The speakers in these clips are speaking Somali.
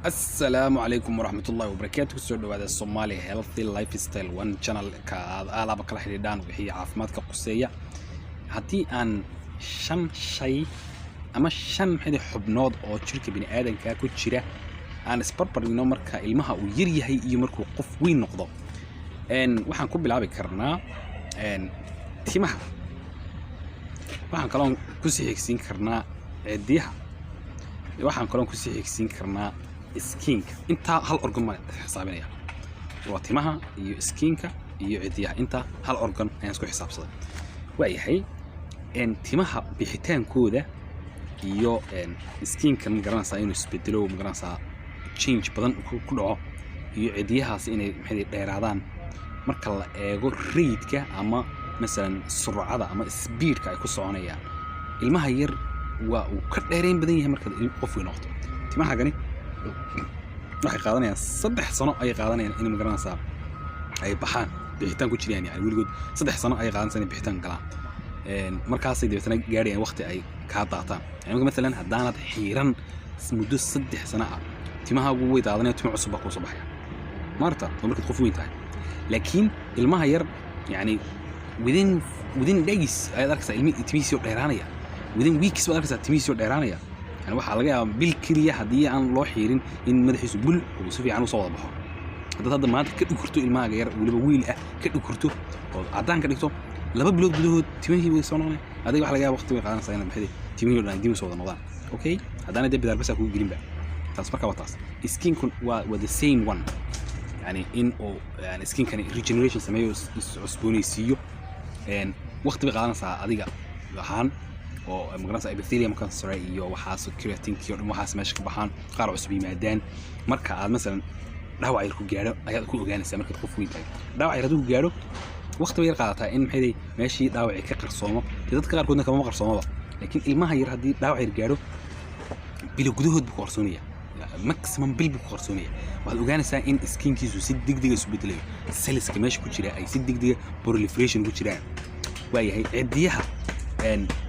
السلام عليكم ورحمة الله وبركاته. سو دhowaada Somali Healthy Lifestyle One channel ka alaaba kala xiriidaan wixii caafimaadka quseeya. Hadii aan shan shay ama shan xubnood oo jirka bini aadanka ku jira aan isbarbarino marka ilmaha uu yar yahay iyo markuu qof weyn noqdo, waxaan ku bilaabi karnaa timaha. waxaan kaloo ku sii xigsiin karnaa cidiyaha. waxaan kaloo ku sii xigsiin karnaa skinka. inta hal organ ma xisaabinaya, waa timaha iyo skinka iyo cidiyaha. inta hal organ ayaan isku xisaabsaday. waayahay timaha bixitaankooda iyo skinka ma garanaysaa inuu isbedelo, ma garanaysaa change badan ku dhaco, iyo cidiyahaas inay maxay dheeraadaan marka la eego rate-ka ama مثلا surcada ama speed-ka ay ku soconayaan. ilmaha yar waa uu ka dheerayn badan yahay marka qof weyn noqdo. timaha gani waxay qaadanayaan 3 sano ay qaadanayaan in ma garanaysaa ay baxaan bixitaan ku jiraan. yani weligood 3 sano ay qaadanayaan in bixitaan galaan, markaas ay dibadana gaarayaan waqti ay ka daataan. yani مثلا haddaanad xiiran muddo 3 sano ah, timaha ugu way daadanayaan, timo cusub ku soo baxaya marta marka qof weyn tahay. laakiin ilmaha yar yani within days ay arkaysaa ilmihi timihiisii dheeraanaya, within weeks ay arkaysaa timihiisii dheeraanaya. يعني waxa laga yaabaa bil kaliya hadii aan loo xiirin in madaxiisu bul oo si fiican u soo wada baxo. hadda maanta ka dhigurto ilmaha yar waliba wiil ah ka dhigurto oo cadaan ka dhigto 2 bilood gudahood timihii way soo noqonayaan. adiga waxa laga yaabaa waqti way qaadanaysaa in maxay timihii dhan dib u soo wada noqdaan. okay hadana dib bidaar bas ku gelin ba taas marka wataas skinkun waa the same one. يعني in oo yani skinkani regeneration sameeyo cusboonaysiiyo waqti bay qaadanaysaa adiga ahaan oo magaranaysaa epithelium cancer iyo waxaas creatine iyo waxaas meesha ka baxaan qaar cusub yimaadaan. marka aad mesela dhaawac yar ku gaaro ayaad ku ogaanaysaa marka qof weyn tahay. dhaawac yar hadduu gaaro waqti bay qaadataa in maxay meeshii dhaawacii ka qarsoomo. dadka qaarkoodna kama qarsoomaba, laakiin ilmaha yar haddii dhaawac yar gaaro bil gudahood buu qarsoonaya, maximum bil buu qarsoonaya. waxaad ogaanaysaa in skinkiisu si degdeg ah isu bedelayo, cellska meesha ku jira ay si degdeg ah proliferation ku jiraan. waayahay cidiyaha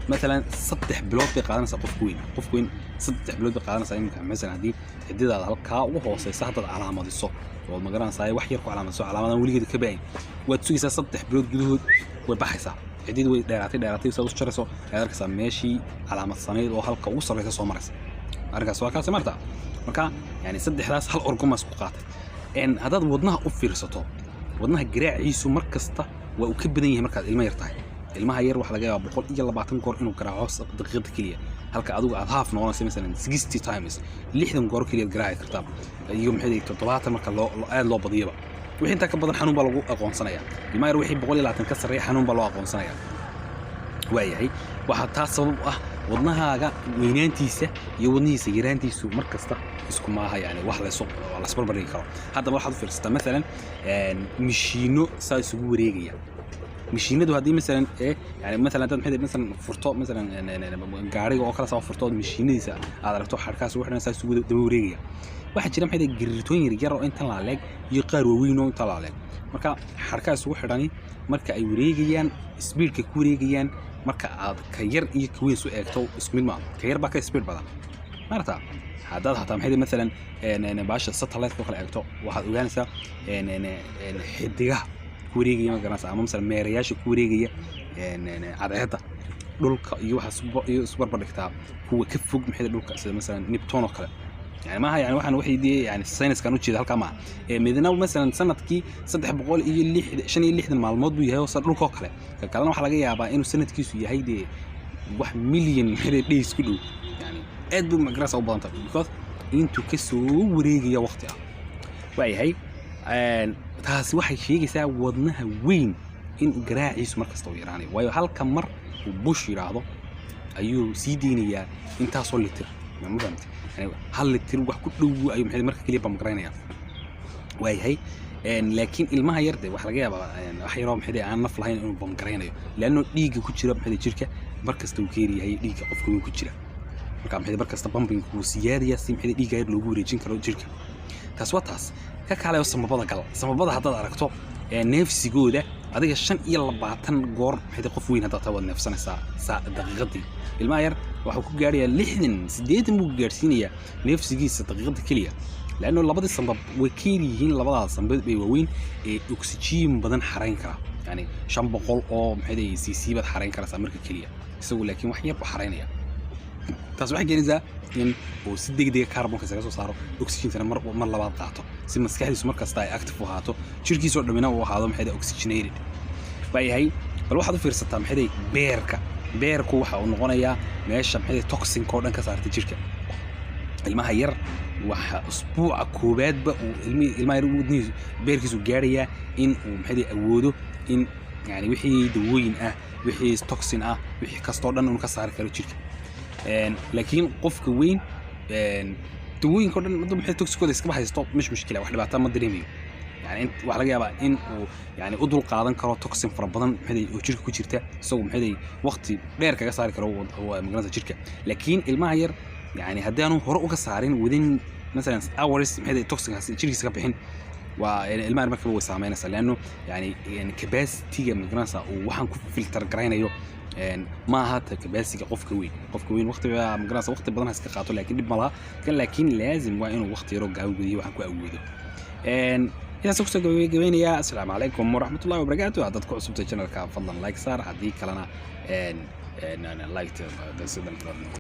مثلا 3 bilood bay qaadanaysaa qof weyn 3 bilood bay qaadanaysaa in مثلا hadii cididaada halka ugu hooseysa hadda calaamadiso oo ma garanaysaa wax yar ku calaamadiso calaamadan weligeed ka baahin, waad sugaysaa 3 bilood gudahood way baxaysaa. cidid way dheeraatay soo jarayso aad arkaysaa meeshii calaamad sameeyay oo halka ugu sareysa soo maraysa. arkaas waa ka samarta marka yani saddexdaas hal organ mas ku qaatay. haddaad wadnaha u fiirsato, wadnaha garaaciisu markasta waa uu ka badan yahay markaad ilmo yar tahay. ilmaha yar waxa laga yaabaa 120 goor inuu garaaco daqiiqad kaliya, halka adigu aad half noqonayso mesela 60 times 60 goor kaliya garaaci kartaa. iyo maxay 70 marka loo badiyaba wixii inta ka badan xanuun baa lagu aqoonsanayaa. ilmaha yar wixii 120 ka sareeya xanuun baa loo aqoonsanayaa. waayahay waxa taas sabab ah wadnahaaga weynaantiisa iyo wadnihiisa yaraantiisu markasta isku maaha, yani wax la isbarbarin karo. hadda waxaad u fiirsataa mesela mishiino saa isugu wareegaya. مشينده هذه مثلا ايه يعني مثلا انت مثلا فرطو مثلا gaariga oo kala soo furtood mishiinadiisa aad aragto xarkaas waxna saas ugu daba wareegaya. waxa jira maxay gariirtooyin yar oo inta la leeg iyo qaar waaweyn oo inta la leeg. marka xarkaas ugu xidhani marka ay wareegayaan speedka ku wareegayaan, marka aad ka yar iyo ka weyn soo eegto isku mid ma ka yar baa ka speed badan. marta hadda maxay مثلا baasha satellite ko kala eegto waxaad ogaanaysaa xidigaha kuwareegaya ma garanaysaa ama mesela meerayaasha kuwareegaya cadceedda dhulka iyo waxa isbarbar dhigtaa kuwa ka fog maxay dhulka sida mesela Neptune oo kale. yani maaha yani waxaan waxay yani science kan u jeeda halka ma midna mesela sanadkii 365 maalmood buu yahay oo dhulka oo kale. kalena waxa laga yaabaa inuu sanadkiisu yahay wax milyan days ku dhow. yani aad buu magarasa u badan tahay because intuu ka soo wareegaya waqti ah. waayahay taasi waxay sheegaysaa wadnaha weyn in garaaciisu markasta uu yaraanayo. waayo halka mar uu bush yiraahdo ayuu sii diinayaa intaasoo litir. ma fahamtay yani hal litir wax ku dhow ayuu maxay marka kaliya bamgaraynaya. waayahay laakiin ilmaha yar wax laga yaabaa wax yar oo maxay aan naf lahayn inuu bamgaraynayo, laano dhiigga ku jira maxay jirka markasta uu keeriyahay dhiigga qofka uu ku jira. marka maxay markasta pumping ku siyaadiya si maxay dhiigga yar loogu wareejin karo jirka. taas waa taas ka kale samabada haddaad aragto neefsigooda adiga 25 goor maxay qof weyn hadda taawad neefsanaysaa daqiiqadii. ilmaha yar waxa ku gaaraya 60 buu gaarsiinaya neefsigiisa daqiiqada kaliya laano labada sanbab way kiirihiin labadaas sanbab bay waaweyn ee oxygen badan xarayn kara yani 500 oo maxay cc bad xarayn kara marka kaliya isagu laakiin wax yar u xaraynaya taas waxay keenaysaa in uu si degdeg ah carbon kaga soo saaro oxygen mar labaad qaato si maskaxdiisu markasta ay active u ahaato jirkiisu dhamina uu ahaado maxay oxygenated baayahay bal waxaad u fiirsataa maxay beerku waxa uu noqonayaa meesha maxay toxin oo dhan ka saartay jirka ilmaha yar waxa usbuuca koobaadba uu ilmaha yar wadnihiisu beerkiisu gaaraya in uu maxay awoodo in yani wixii dawooyin ah wixii toxin ah wixii kasto dhan uu ka saari karo jirka laakiin qofka weyn dawooyin oo dhan maxay toxicooda iska haysto mish mushkila wax dhibaato ma dareemayo يعني انت waxa laga yaabaa in uu yani u dul qaadan karo toxin fara badan maxay oo jirka ku jirta isagoo maxay waqti dheer kaga saari karo magnesium jirka laakiin ilmaha yar yani hadaanu hore uga saarin within مثلا hours maxay toxin jirkiisa ka bixin waa ilmaha markaba way saameynaysaa laano yani capacity-ga magnesium oo waxaan ku filter garaynayo ما هات كباسي قفك وين وقت مقراصة وقت بدنا هسك قاتو لكن بملها كان لكن لازم وإنه وقت يرجع وجودي وحكوا أوده إذا سوكسو جويني يا السلام عليكم ورحمة الله وبركاته هذا تكون سبت القناة فضلا لايك صار هديك لنا لايك